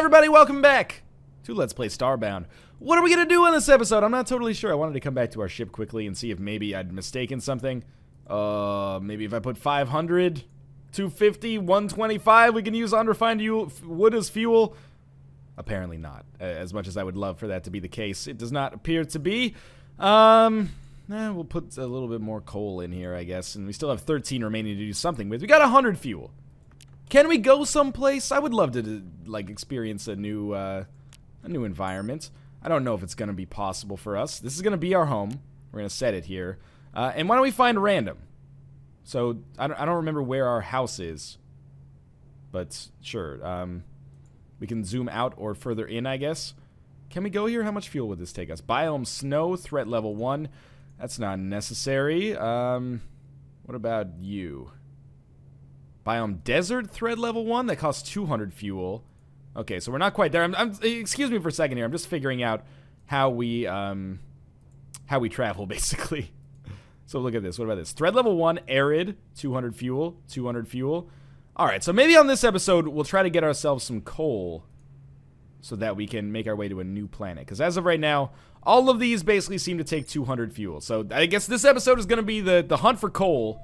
everybody, welcome back to Let's Play Starbound. What are we going to do in this episode? I'm not totally sure. I wanted to come back to our ship quickly and see if maybe I'd mistaken something. Maybe if I put 500, 250, 125, we can use unrefined wood as fuel. Apparently not. As much as I would love for that to be the case, it does not appear to be. We'll put a little bit more coal in here, I guess, and we still have 13 remaining to do something with. We got 100 fuel. Can we go someplace? I would love to, like, experience a new environment. I don't know if it's going to be possible for us. This is going to be our home. We're going to set it here. And why don't we find random? So, I don't remember where our house is. But, sure. We can zoom out or further in, I guess. Can we go here? How much fuel would this take us? Biome snow, threat level 1. That's not necessary. What about you? Biome desert, thread level 1. That costs 200 fuel. Okay, so we're not quite there. Excuse me for a second here. I'm just figuring out how we travel, basically. So look at this. What about this? Thread level 1, arid, 200 fuel, 200 fuel. Alright, so maybe on this episode, we'll try to get ourselves some coal so that we can make our way to a new planet. Because as of right now, all of these basically seem to take 200 fuel. So I guess this episode is going to be the hunt for coal.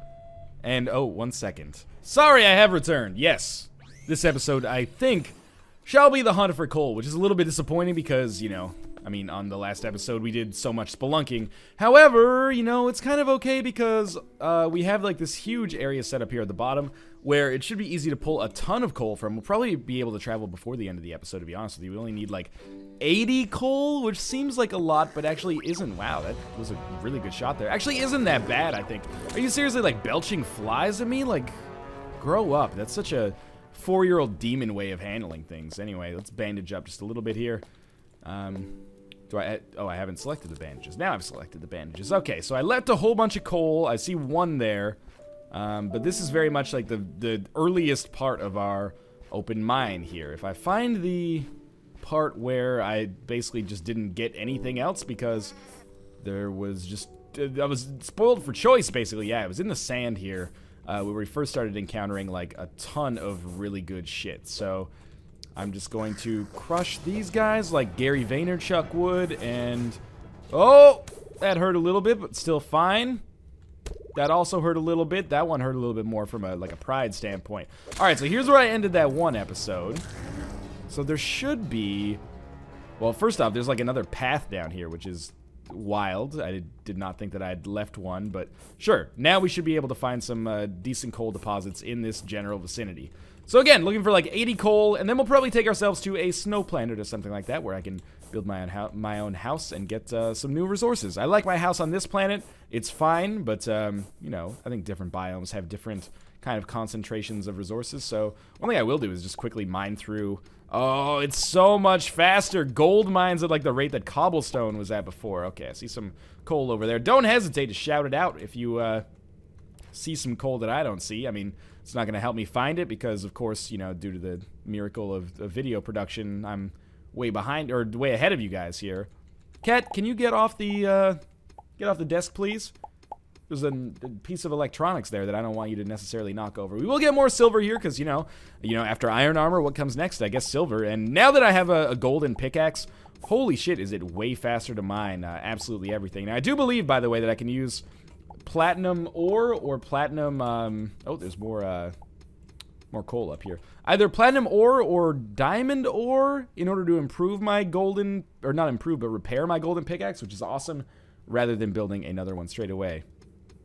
And, oh, 1 second. Sorry, I have returned. Yes, this episode, I think, shall be the hunt for coal, which is a little bit disappointing because, you know, I mean, on the last episode, we did so much spelunking. However, you know, it's kind of okay because we have, like, this huge area set up here at the bottom where it should be easy to pull a ton of coal from. We'll probably be able to travel before the end of the episode, to be honest with you. We only need, like, 80 coal, which seems like a lot, but actually isn't. Wow, that was a really good shot there. Actually isn't that bad, I think. Are you seriously, like, belching flies at me? Like, grow up. That's such a 4-year-old demon way of handling things. Anyway, let's bandage up just a little bit here. I haven't selected the bandages. Now I've selected the bandages. Okay, so I left a whole bunch of coal. I see one there. But this is very much like the earliest part of our open mine here. If I find the part where I basically just didn't get anything else because there was just... I was spoiled for choice, basically. Yeah, it was in the sand here where we first started encountering, like, a ton of really good shit. So I'm just going to crush these guys like Gary Vaynerchuk would, and... Oh! That hurt a little bit, but still fine. That also hurt a little bit. That one hurt a little bit more from a pride standpoint. Alright, so here's where I ended that one episode. So there should be... Well, first off, there's like another path down here, which is wild. I did not think that I'd left one, but sure. Now we should be able to find some decent coal deposits in this general vicinity. So again, looking for like 80 coal, and then we'll probably take ourselves to a snow planet or something like that, where I can build my own house and get some new resources. I like my house on this planet. It's fine, but, you know, I think different biomes have different kind of concentrations of resources, so one thing I will do is just quickly mine through... Oh, it's so much faster. Gold mines at, like, the rate that cobblestone was at before. Okay, I see some coal over there. Don't hesitate to shout it out if you, see some coal that I don't see. I mean, it's not going to help me find it because, of course, you know, due to the miracle of video production, I'm way behind, or way ahead of you guys here. Cat, can you get off the desk, please? There's a piece of electronics there that I don't want you to necessarily knock over. We will get more silver here because, you know, after iron armor, what comes next? I guess silver. And now that I have a golden pickaxe, holy shit, is it way faster to mine absolutely everything. Now, I do believe, by the way, that I can use platinum ore or platinum... oh, there's more coal up here. Either platinum ore or diamond ore in order to improve my golden... Or not improve, but repair my golden pickaxe, which is awesome, rather than building another one straight away.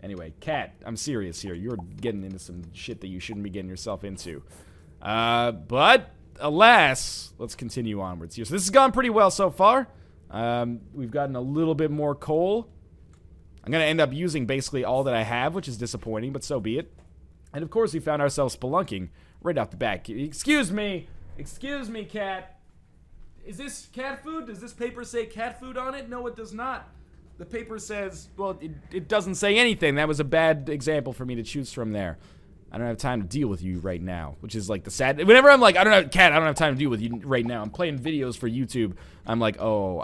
Anyway, Cat, I'm serious here. You're getting into some shit that you shouldn't be getting yourself into. But, alas, let's continue onwards here. So this has gone pretty well so far. We've gotten a little bit more coal. I'm going to end up using basically all that I have, which is disappointing, but so be it. And, of course, we found ourselves spelunking right off the bat. Excuse me. Excuse me, Cat. Is this cat food? Does this paper say cat food on it? No, it does not. The paper says, well, it doesn't say anything. That was a bad example for me to choose from there. I don't have time to deal with you right now, which is like the sad... Whenever I'm like, I don't have time to deal with you right now. I'm playing videos for YouTube. I'm like, oh,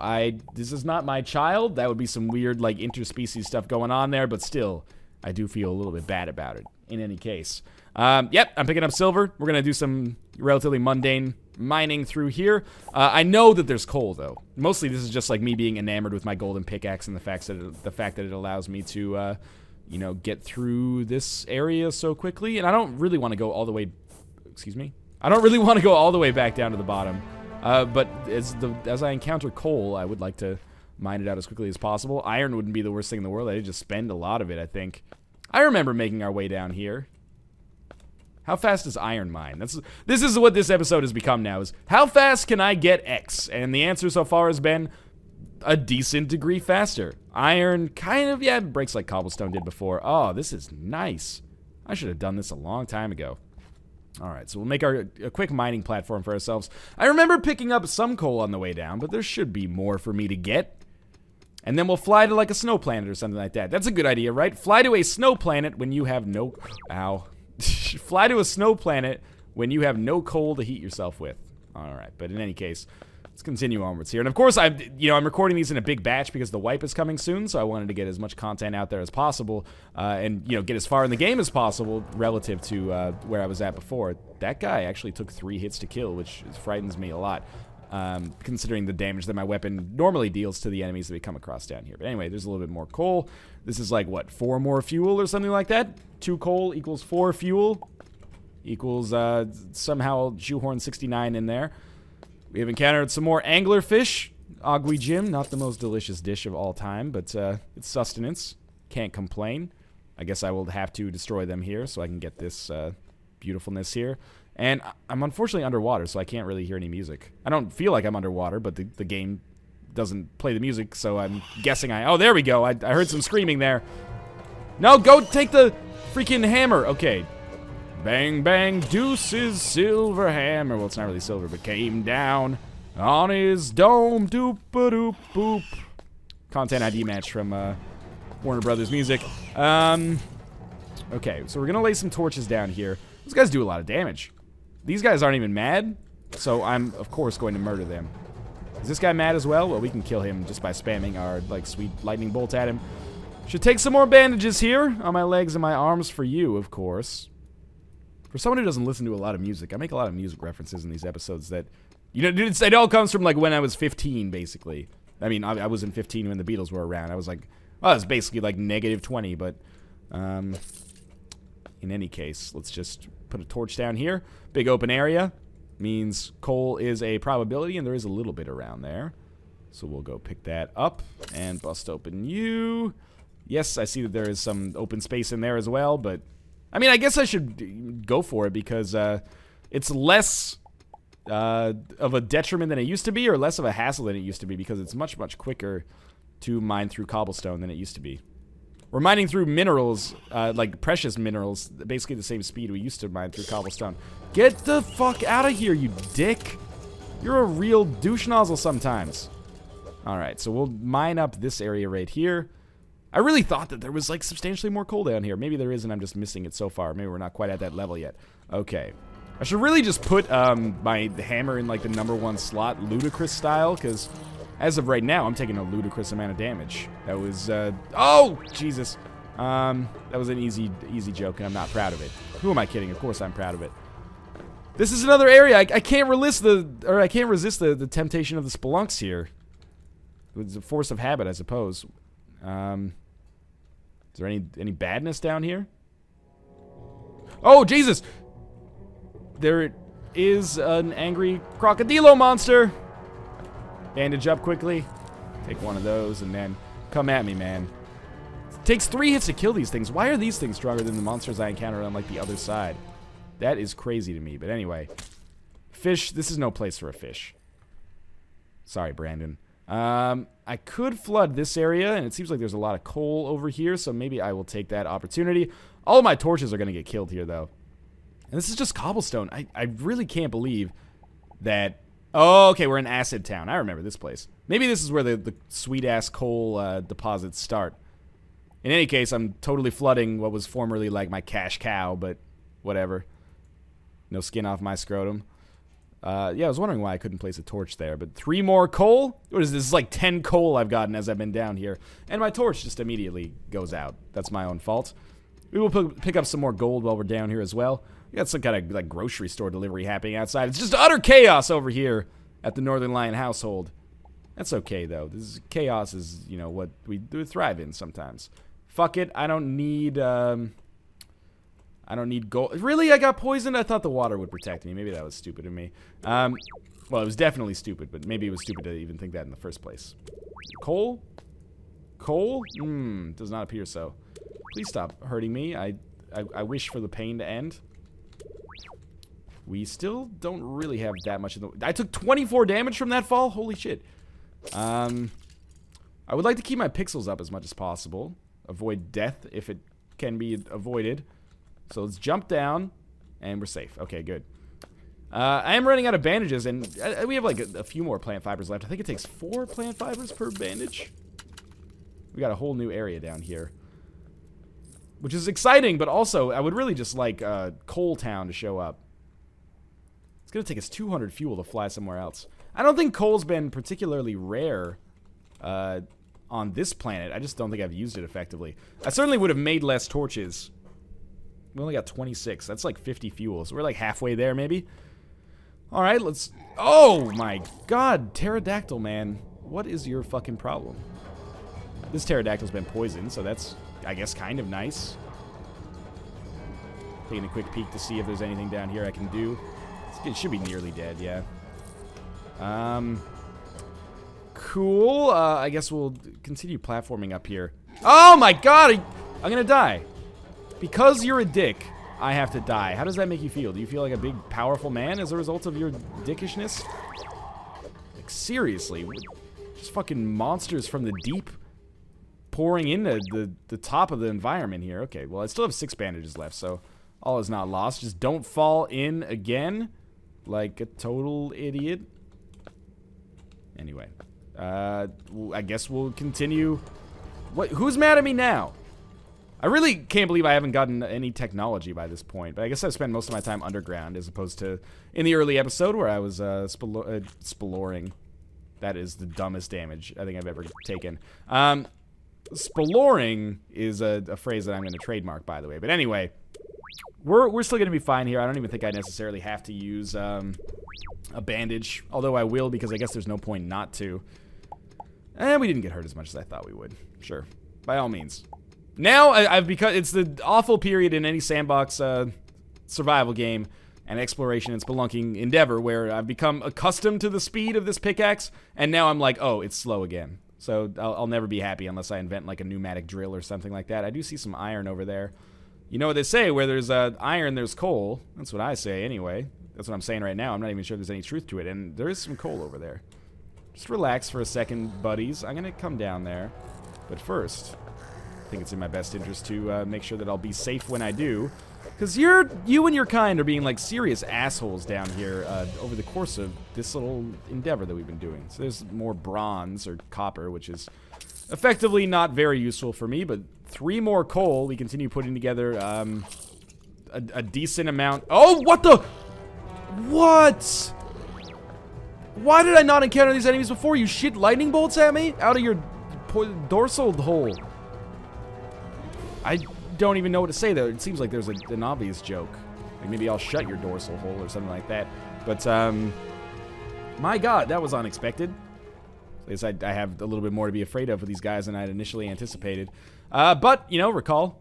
this is not my child. That would be some weird, like, interspecies stuff going on there, but still, I do feel a little bit bad about it, in any case. Yep, I'm picking up silver. We're gonna do some relatively mundane mining through here. I know that there's coal, though. Mostly this is just like me being enamored with my golden pickaxe and the fact that it allows me to, you know, get through this area so quickly. And I don't really want to go all the way... Excuse me? I don't really want to go all the way back down to the bottom. But as I encounter coal, I would like to mine it out as quickly as possible. Iron wouldn't be the worst thing in the world. I'd just spend a lot of it, I think. I remember making our way down here. How fast does iron mine? This is what this episode has become now, is how fast can I get X? And the answer so far has been a decent degree faster. Iron kind of, yeah, breaks like cobblestone did before. Oh, this is nice. I should have done this a long time ago. Alright, so we'll make a quick mining platform for ourselves. I remember picking up some coal on the way down, but there should be more for me to get. And then we'll fly to like a snow planet or something like that. That's a good idea, right? Fly to a snow planet when you have no... Ow. Fly to a snow planet when you have no coal to heat yourself with. Alright, but in any case, let's continue onwards here. And of course, I'm recording these in a big batch because the wipe is coming soon, so I wanted to get as much content out there as possible, and, you know, get as far in the game as possible relative to where I was at before. That guy actually took 3 hits to kill, which frightens me a lot, considering the damage that my weapon normally deals to the enemies that we come across down here. But anyway, there's a little bit more coal. This is like, what, 4 more fuel or something like that? 2 coal equals 4 fuel equals somehow shoehorn 69 in there. We have encountered some more anglerfish. Agui Jim, not the most delicious dish of all time, but it's sustenance. Can't complain. I guess I will have to destroy them here so I can get this beautifulness here. And I'm unfortunately underwater, so I can't really hear any music. I don't feel like I'm underwater, but the game doesn't play the music, so I'm guessing oh, there we go. I heard some screaming there. No, go take the freaking hammer. Okay. Bang, bang, Deuce's silver hammer. Well, it's not really silver, but came down on his dome. Doop-a-doop, boop. Content ID match from Warner Brothers Music. Okay, so we're going to lay some torches down here. Those guys do a lot of damage. These guys aren't even mad, so I'm, of course, going to murder them. Is this guy mad as well? Well, we can kill him just by spamming our, like, sweet lightning bolt at him. Should take some more bandages here on my legs and my arms for you, of course. For someone who doesn't listen to a lot of music, I make a lot of music references in these episodes that, you know, it all comes from, like, when I was 15, basically. I mean, I wasn't 15 when the Beatles were around. I was, like, well, I was basically, like, negative 20, but, in any case, let's just put a torch down here. Big open area means coal is a probability, and there is a little bit around there. So we'll go pick that up and bust open you. Yes, I see that there is some open space in there as well, but... I mean, I guess I should go for it because it's less of a detriment than it used to be, or less of a hassle than it used to be, because it's much, much quicker to mine through cobblestone than it used to be. We're mining through minerals, like precious minerals, basically the same speed we used to mine through cobblestone. Get the fuck out of here, you dick! You're a real douche nozzle sometimes. Alright, so we'll mine up this area right here. I really thought that there was, like, substantially more coal down here. Maybe there is, and I'm just missing it so far. Maybe we're not quite at that level yet. Okay. I should really just put my hammer in, like, the #1 slot, ludicrous style, because as of right now, I'm taking a ludicrous amount of damage. That was, oh! Jesus. That was an easy joke, and I'm not proud of it. Who am I kidding? Of course I'm proud of it. This is another area. I can't resist the temptation of the spelunks here. It's a force of habit, I suppose. Is there any badness down here? Oh, Jesus! There is an angry crocodilo monster! Bandage up quickly. Take one of those and then come at me, man. It takes 3 hits to kill these things. Why are these things stronger than the monsters I encountered on, like, the other side? That is crazy to me, but anyway. Fish, this is no place for a fish. Sorry, Brandon. I could flood this area, and it seems like there's a lot of coal over here, so maybe I will take that opportunity. All of my torches are going to get killed here, though. And this is just cobblestone. I really can't believe that... Oh, okay, we're in Acid Town. I remember this place. Maybe this is where the sweet-ass coal deposits start. In any case, I'm totally flooding what was formerly, like, my cash cow, but whatever. No skin off my scrotum. Yeah, I was wondering why I couldn't place a torch there, but 3 more coal? What is this? This is like 10 coal I've gotten as I've been down here. And my torch just immediately goes out. That's my own fault. We will pick up some more gold while we're down here as well. We got some kind of like grocery store delivery happening outside. It's just utter chaos over here at the Northernlion household. That's okay though. Chaos is, you know, what we thrive in sometimes. Fuck it. I don't need gold. Really? I got poisoned? I thought the water would protect me. Maybe that was stupid of me. Well, it was definitely stupid, but maybe it was stupid to even think that in the first place. Coal? Coal? Does not appear so. Please stop hurting me. I wish for the pain to end. We still don't really have that much of the... I took 24 damage from that fall? Holy shit. I would like to keep my pixels up as much as possible. Avoid death if it can be avoided. So let's jump down, and we're safe. Okay, good. I am running out of bandages, and we have like a few more plant fibers left. I think it takes 4 plant fibers per bandage. We got a whole new area down here, which is exciting, but also I would really just like Coal Town to show up. It's gonna take us 200 fuel to fly somewhere else. I don't think coal's been particularly rare on this planet. I just don't think I've used it effectively. I certainly would have made less torches. We only got 26. That's like 50 fuel, so we're like halfway there maybe. All right, let's... Oh my god, pterodactyl, man. What is your fucking problem? This pterodactyl's been poisoned, so that's, I guess, kind of nice. Taking a quick peek to see if there's anything down here I can do. It should be nearly dead, yeah. Cool. I guess we'll continue platforming up here. Oh my god! I'm gonna die. Because you're a dick, I have to die. How does that make you feel? Do you feel like a big, powerful man as a result of your dickishness? Like, seriously. Just fucking monsters from the deep pouring into the top of the environment here. Okay, well, I still have 6 bandages left, so all is not lost. Just don't fall in again like a total idiot. Anyway, I guess we'll continue. What? Who's mad at me now? I really can't believe I haven't gotten any technology by this point, but I guess I've spent most of my time underground as opposed to in the early episode where I was speloring. That is the dumbest damage I think I've ever taken. Speloring is a phrase that I'm going to trademark, by the way. But anyway, we're still going to be fine here. I don't even think I necessarily have to use a bandage, although I will because I guess there's no point not to. And we didn't get hurt as much as I thought we would. Sure, by all means. Now I've become, it's the awful period in any sandbox survival game and exploration and spelunking endeavor where I've become accustomed to the speed of this pickaxe, and now I'm like, oh, it's slow again. So I'll never be happy unless I invent like a pneumatic drill or something like that. I do see some iron over there. You know what they say, where there's iron, there's coal. That's what I say anyway. That's what I'm saying right now. I'm not even sure there's any truth to it, and there is some coal over there. Just relax for a second, buddies. I'm gonna come down there, but first, I think it's in my best interest to make sure that I'll be safe when I do. Because you and your kind are being like serious assholes down here over the course of this little endeavor that we've been doing. So there's more bronze or copper, which is effectively not very useful for me, but 3 more coal. We continue putting together a decent amount. Oh, what the? What? Why did I not encounter these enemies before? You shit lightning bolts at me out of your dorsal hole. I don't even know what to say though. It seems like there's an obvious joke. Like maybe I'll shut your dorsal hole or something like that. But my god, that was unexpected. I guess I have a little bit more to be afraid of with these guys than I'd initially anticipated. But, you know, recall,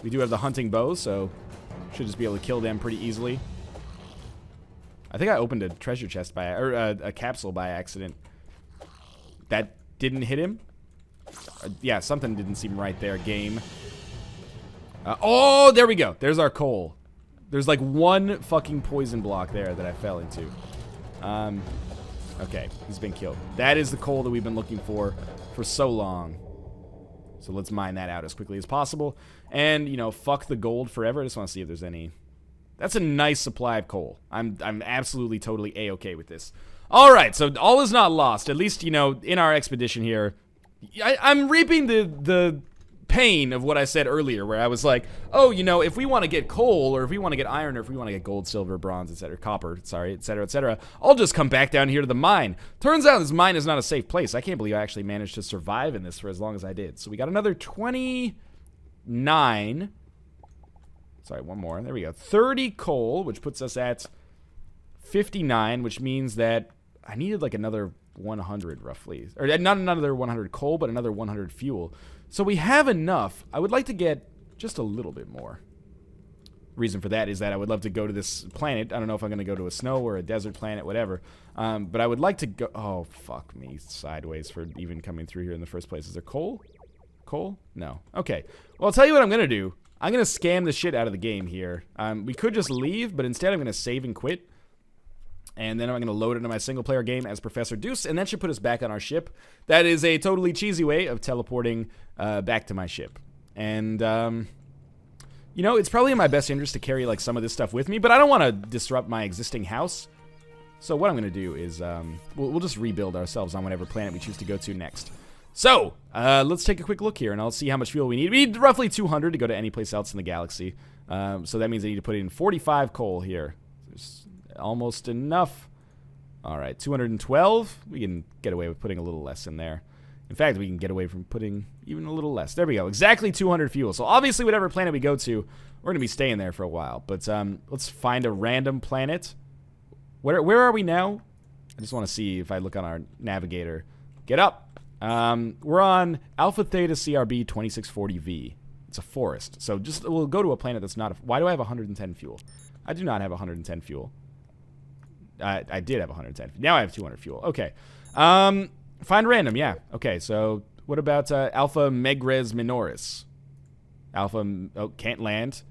we do have the hunting bow, so should just be able to kill them pretty easily. I think I opened a treasure chest or a capsule by accident. That didn't hit him. Yeah, something didn't seem right there, game. Oh, there we go. There's our coal. There's like 1 fucking poison block there that I fell into. Okay, he's been killed. That is the coal that we've been looking for so long. So let's mine that out as quickly as possible. And, you know, fuck the gold forever. I just want to see if there's any... That's a nice supply of coal. I'm absolutely totally A-okay with this. All right, so all is not lost. At least, you know, in our expedition here, I'm reaping the pain of what I said earlier, where I was like, oh, you know, if we want to get coal, or if we want to get iron, or if we want to get gold, silver, bronze, etc., copper, sorry, etc., I'll just come back down here to the mine. Turns out this mine is not a safe place. I can't believe I actually managed to survive in this for as long as I did. So we got another 29. Sorry, one more. There we go. 30 coal, which puts us at 59, which means that I needed like another 100 roughly. Or not another 100 coal, but another 100 fuel. So we have enough. I would like to get just a little bit more. Reason for that is that I would love to go to this planet. I don't know if I'm going to go to a snow or a desert planet, whatever. But I would like to go... Oh, fuck me. Sideways for even coming through here in the first place. Is there coal? Coal? No. Okay. Well, I'll tell you what I'm going to do. I'm going to scam the shit out of the game here. We could just leave, but instead I'm going to save and quit. And then I'm going to load into my single-player game as Professor Deuce, and that should put us back on our ship. That is a totally cheesy way of teleporting back to my ship. And... you know, it's probably in my best interest to carry, like, some of this stuff with me, but I don't want to disrupt my existing house. So what I'm going to do is, we'll just rebuild ourselves on whatever planet we choose to go to next. So, let's take a quick look here, and I'll see how much fuel we need. We need roughly 200 to go to any place else in the galaxy. So that means I need to put in 45 coal here. There's almost enough. All right, 212. We can get away with putting a little less in there. In fact, we can get away from putting even a little less. There we go. Exactly 200 fuel. So obviously, whatever planet we go to, we're going to be staying there for a while. But let's find a random planet. Where are we now? I just want to see if I look on our navigator. Get up. We're on Alpha Theta CRB 2640V. It's a forest. So we'll go to a planet that's not... Why do I have 110 fuel? I do not have 110 fuel. I did have 110. Now I have 200 fuel. Okay. Find random, yeah. Okay, so what about Alpha Megres Minoris? Alpha, can't land.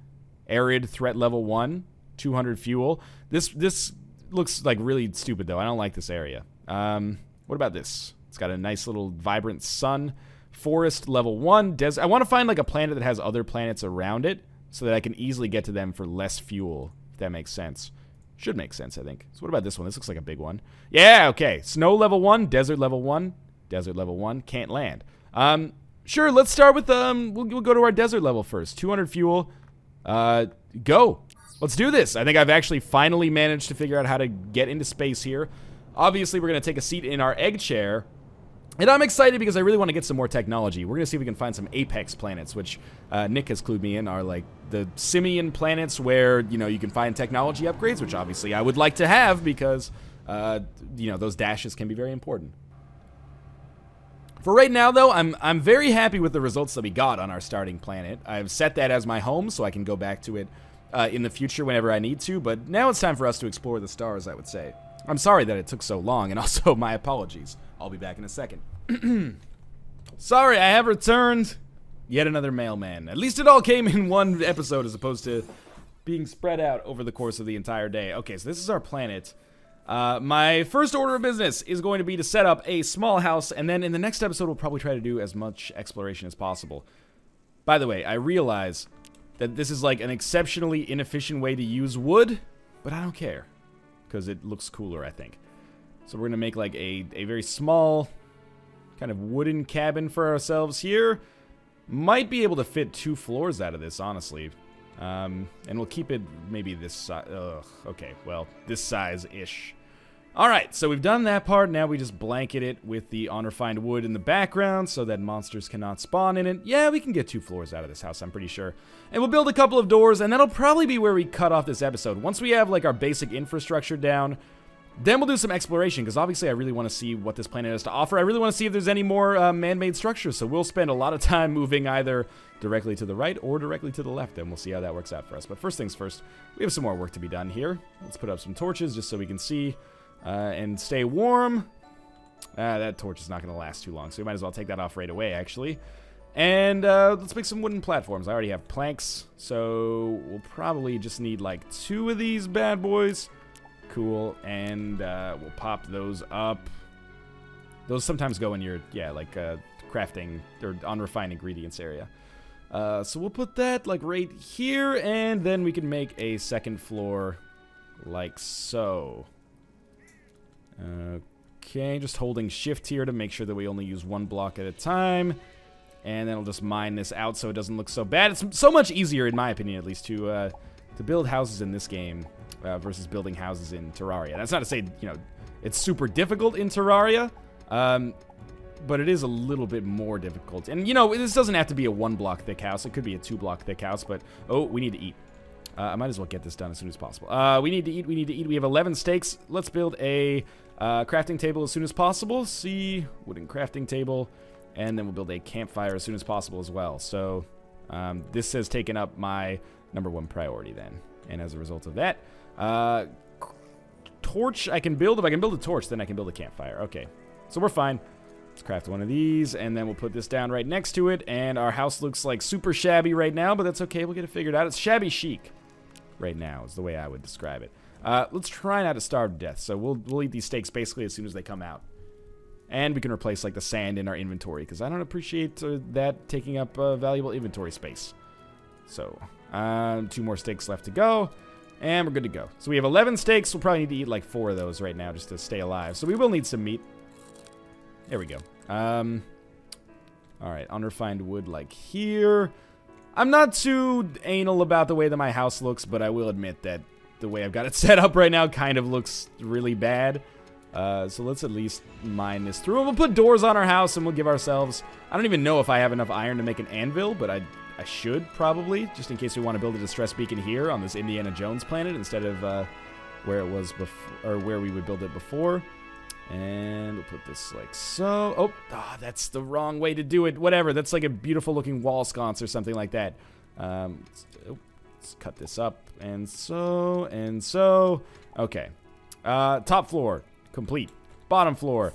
Arid, threat level 1, 200 fuel. This looks like really stupid, though. I don't like this area. What about this? It's got a nice little vibrant sun. Forest, level 1. I want to find like a planet that has other planets around it so that I can easily get to them for less fuel, if that makes sense. Should make sense, I think. So what about this one? This looks like a big one. Yeah, okay. Snow level 1, desert level 1. Desert level 1, can't land. Sure, let's start with, we'll go to our desert level first. 200 fuel. Go. Let's do this. I think I've actually finally managed to figure out how to get into space here. Obviously, we're going to take a seat in our egg chair. And I'm excited because I really want to get some more technology. We're going to see if we can find some Apex planets, which Nick has clued me in are like the simian planets where, you know, you can find technology upgrades, which obviously I would like to have because, you know, those dashes can be very important. For right now, though, I'm very happy with the results that we got on our starting planet. I've set that as my home so I can go back to it in the future whenever I need to, but now it's time for us to explore the stars, I would say. I'm sorry that it took so long, and also my apologies. I'll be back in a second. Sorry, I have returned. Yet another mailman. At least it all came in one episode as opposed to being spread out over the course of the entire day. Okay, so this is our planet. My first order of business is going to be to set up a small house, and then in the next episode we'll probably try to do as much exploration as possible. By the way, I realize that this is like an exceptionally inefficient way to use wood, but I don't care. Because it looks cooler, I think. So we're going to make like a very small kind of wooden cabin for ourselves here. Might be able to fit 2 floors out of this, honestly. And we'll keep it maybe this size. Okay, well, this size-ish. Alright, so we've done that part. Now we just blanket it with the unrefined wood in the background so that monsters cannot spawn in it. Yeah, we can get 2 floors out of this house, I'm pretty sure. And we'll build a couple of doors, and that'll probably be where we cut off this episode. Once we have, like, our basic infrastructure down, then we'll do some exploration, because obviously I really want to see what this planet has to offer. I really want to see if there's any more man-made structures, so we'll spend a lot of time moving either directly to the right or directly to the left, and we'll see how that works out for us. But first things first, we have some more work to be done here. Let's put up some torches just so we can see and stay warm. That torch is not going to last too long, so we might as well take that off right away, actually. And let's make some wooden platforms. I already have planks, so we'll probably just need like 2 of these bad boys. Cool, and we'll pop those up. Those sometimes go in your, yeah, like crafting or unrefined ingredients area. So we'll put that like right here, and then we can make a second floor like so. Okay, just holding shift here to make sure that we only use 1 block at a time. And then I'll just mine this out so it doesn't look so bad. It's so much easier, in my opinion at least, to build houses in this game versus building houses in Terraria. That's not to say, you know, it's super difficult in Terraria, but it is a little bit more difficult. And, you know, this doesn't have to be a 1 block thick house. It could be a 2 block thick house, but, oh, we need to eat. I might as well get this done as soon as possible. We need to eat. We have 11 steaks. Let's build a crafting table as soon as possible. See, wooden crafting table. And then we'll build a campfire as soon as possible as well. So this has taken up my #1 priority then. And as a result of that, torch I can build. If I can build a torch, then I can build a campfire. Okay, so we're fine. Let's craft one of these, and then we'll put this down right next to it. And our house looks like super shabby right now, but that's okay. We'll get it figured out. It's shabby chic right now is the way I would describe it. Let's try not to starve to death. So we'll eat these steaks basically as soon as they come out. And we can replace like the sand in our inventory, because I don't appreciate that taking up valuable inventory space. So 2 more steaks left to go, and we're good to go. So we have 11 steaks. We'll probably need to eat like 4 of those right now just to stay alive. So we will need some meat. There we go. Alright, unrefined wood like here. I'm not too anal about the way that my house looks, but I will admit that the way I've got it set up right now kind of looks really bad. So let's at least mine this through. We'll put doors on our house, and we'll give ourselves... I don't even know if I have enough iron to make an anvil, but I should probably, just in case we want to build a distress beacon here on this Indiana Jones planet instead of where it was before, or where we would build it before. And we'll put this like so. Oh, that's the wrong way to do it. Whatever. That's like a beautiful looking wall sconce or something like that. Let's cut this up. And so, and so. Okay. Top floor. Complete. Bottom floor.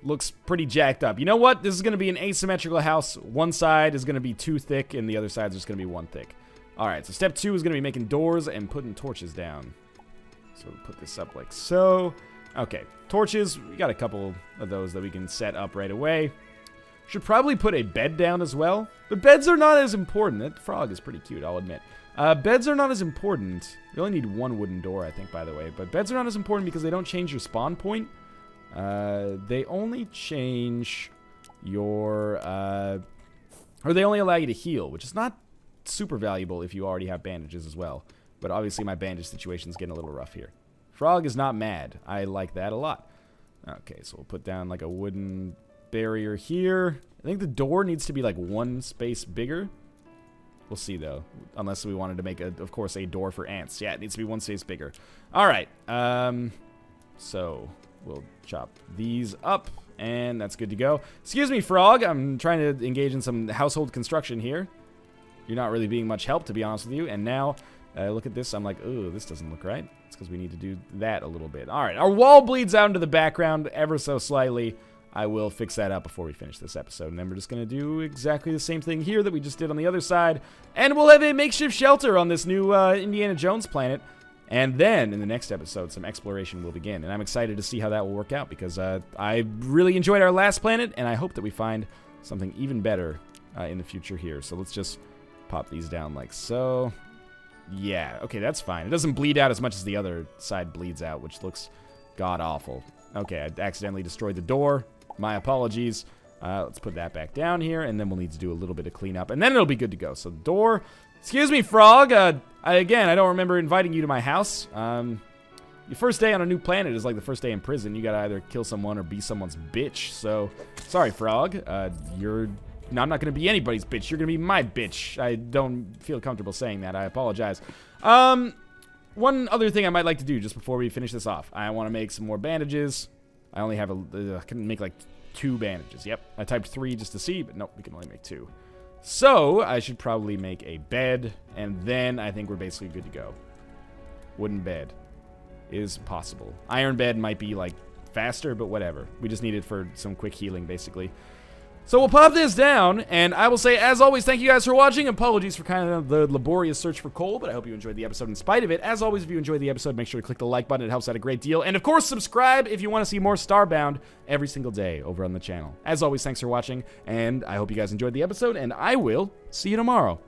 Looks pretty jacked up. You know what? This is going to be an asymmetrical house. One side is going to be 2 thick, and the other side is just going to be 1 thick. Alright, so step 2 is going to be making doors and putting torches down. So we'll put this up like so. Okay, torches, we got a couple of those that we can set up right away. Should probably put a bed down as well. But beds are not as important. That frog is pretty cute, I'll admit. Beds are not as important. You only need 1 wooden door, I think, by the way. But beds are not as important because they don't change your spawn point. They only change your... or they only allow you to heal, which is not super valuable if you already have bandages as well. But obviously my bandage situation is getting a little rough here. Frog is not mad. I like that a lot. Okay, so we'll put down like a wooden barrier here. I think the door needs to be like 1 space bigger. We'll see though, unless we wanted to make, of course, a door for ants. Yeah, it needs to be 1 space bigger. All right, so we'll chop these up, and that's good to go. Excuse me, frog. I'm trying to engage in some household construction here. You're not really being much help, to be honest with you. And now, look at this. I'm like, ooh, this doesn't look right. It's because we need to do that a little bit. All right, our wall bleeds out into the background ever so slightly. I will fix that up before we finish this episode. And then we're just going to do exactly the same thing here that we just did on the other side. And we'll have a makeshift shelter on this new Indiana Jones planet. And then, in the next episode, some exploration will begin. And I'm excited to see how that will work out, because I really enjoyed our last planet, and I hope that we find something even better in the future here. So let's just pop these down like so. Yeah, okay, that's fine. It doesn't bleed out as much as the other side bleeds out, which looks god-awful. Okay, I accidentally destroyed the door. My apologies. Let's put that back down here, and then we'll need to do a little bit of cleanup, and then it'll be good to go. So the door... Excuse me, frog. Again, I don't remember inviting you to my house. Your first day on a new planet is like the first day in prison. You gotta either kill someone or be someone's bitch. So, sorry, frog. No, I'm not gonna be anybody's bitch. You're gonna be my bitch. I don't feel comfortable saying that. I apologize. One other thing I might like to do just before we finish this off. I want to make some more bandages. I only have I can make like 2 bandages. Yep, I typed 3 just to see, but nope, we can only make 2. So, I should probably make a bed, and then I think we're basically good to go. Wooden bed is possible. Iron bed might be, like, faster, but whatever. We just need it for some quick healing, basically. So we'll pop this down, and I will say, as always, thank you guys for watching. Apologies for kind of the laborious search for coal, but I hope you enjoyed the episode in spite of it. As always, if you enjoyed the episode, make sure to click the like button. It helps out a great deal. And, of course, subscribe if you want to see more Starbound every single day over on the channel. As always, thanks for watching, and I hope you guys enjoyed the episode, and I will see you tomorrow.